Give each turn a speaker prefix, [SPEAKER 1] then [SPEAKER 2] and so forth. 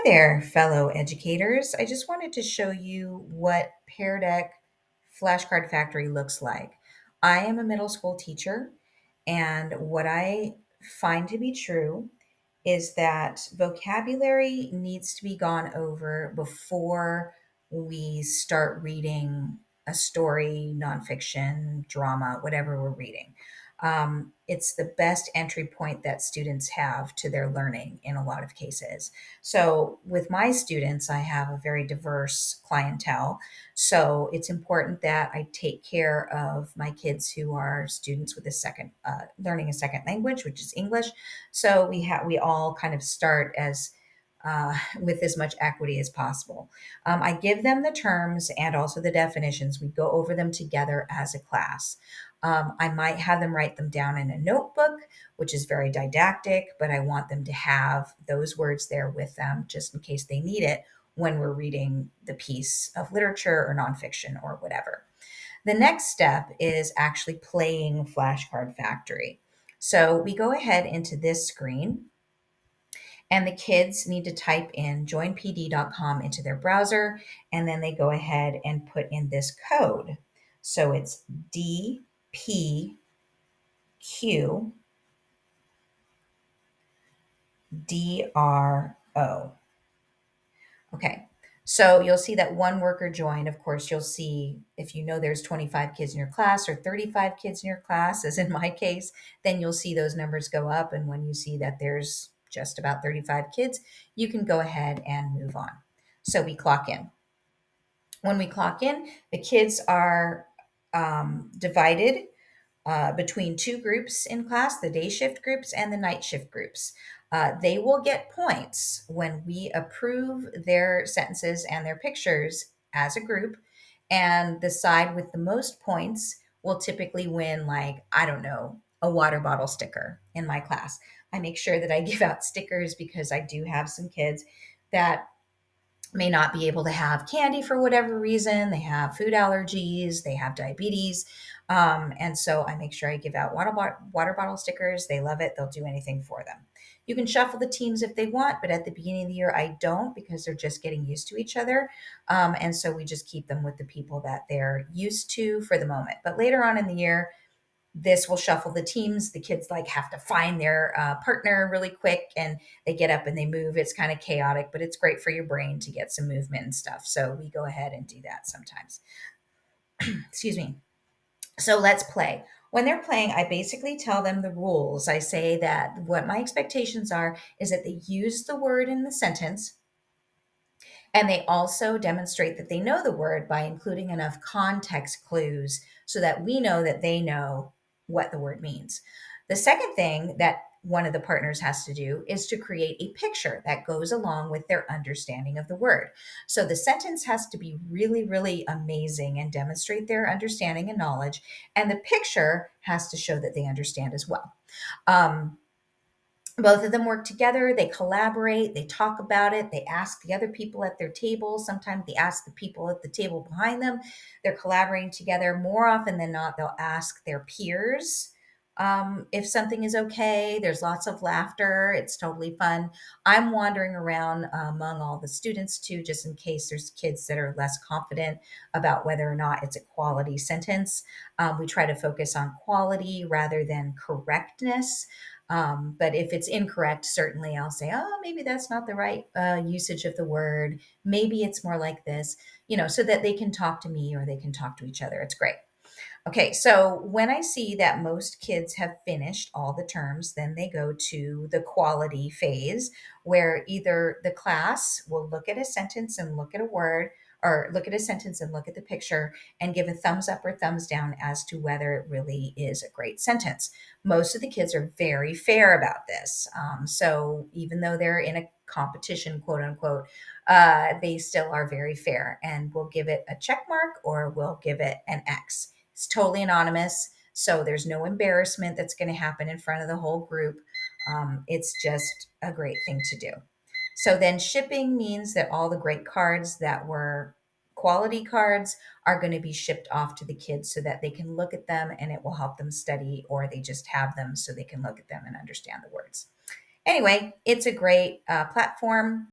[SPEAKER 1] There, fellow educators. I just wanted to show you what Peardeck Flashcard Factory looks like. I am a middle school teacher, and what I find to be true is that vocabulary needs to be gone over before we start reading a story, nonfiction, drama, whatever we're reading. It's the best entry point that students have to their learning in a lot of cases. So, with my students, I have a very diverse clientele. So, it's important that I take care of my kids who are students with a second, learning a second language, which is English. So, we all kind of start as with as much equity as possible. I give them the terms and also the definitions. We go over them together as a class. I might have them write them down in a notebook, which is very didactic, but I want them to have those words there with them just in case they need it when we're reading the piece of literature or nonfiction or whatever. The next step is actually playing Flashcard Factory. So we go ahead into this screen, and the kids need to type in joinpd.com into their browser, and then they go ahead and put in this code. So it's DPQDRO. Okay. So you'll see that one worker joined. Of course, you'll see if you know there's 25 kids in your class or 35 kids in your class, as in my case, then you'll see those numbers go up. And when you see that there's just about 35 kids, you can go ahead and move on. So we clock in. When we clock in, the kids are divided between two groups in class, the day shift groups and the night shift groups. They will get points when we approve their sentences and their pictures as a group. And the side with the most points will typically win, like, I don't know, a water bottle sticker in my class. I make sure that I give out stickers because I do have some kids that may not be able to have candy for whatever reason. They have food allergies, they have diabetes. And so I make sure I give out water bottle stickers. They love it, they'll do anything for them. You can shuffle the teams if they want, but at the beginning of the year, I don't because they're just getting used to each other. And so we just keep them with the people that they're used to for the moment. But later on in the year, this will shuffle the teams. The kids like have to find their partner really quick, and they get up and they move. It's kind of chaotic, but it's great for your brain to get some movement and stuff. So we go ahead and do that sometimes. Excuse me. So let's play. When they're playing, I basically tell them the rules. I say that what my expectations are is that they use the word in the sentence, and they also demonstrate that they know the word by including enough context clues so that we know that they know what the word means. The second thing that one of the partners has to do is to create a picture that goes along with their understanding of the word. So the sentence has to be really, really amazing and demonstrate their understanding and knowledge. And the picture has to show that they understand as well. Both of them work together, they collaborate, they talk about it, they ask the other people at their table. Sometimes they ask the people at the table behind them. They're collaborating together. More often than not, they'll ask their peers if something is okay. There's lots of laughter. It's totally fun. I'm wandering around among all the students too, just in case there's kids that are less confident about whether or not it's a quality sentence. We try to focus on quality rather than correctness. But if it's incorrect, certainly I'll say, oh, maybe that's not the right usage of the word. Maybe it's more like this, so that they can talk to me or they can talk to each other. It's great. Okay, so when I see that most kids have finished all the terms, then they go to the quality phase where either the class will look at a sentence and look at a word, or look at a sentence and look at the picture and give a thumbs up or thumbs down as to whether it really is a great sentence. Most of the kids are very fair about this. So even though they're in a competition, quote unquote, they still are very fair and we'll give it a check mark or we'll give it an X. It's totally anonymous, so there's no embarrassment that's going to happen in front of the whole group. It's just a great thing to do. So then shipping means that all the great cards that were quality cards are going to be shipped off to the kids so that they can look at them and it will help them study, or they just have them so they can look at them and understand the words. Anyway, it's a great platform.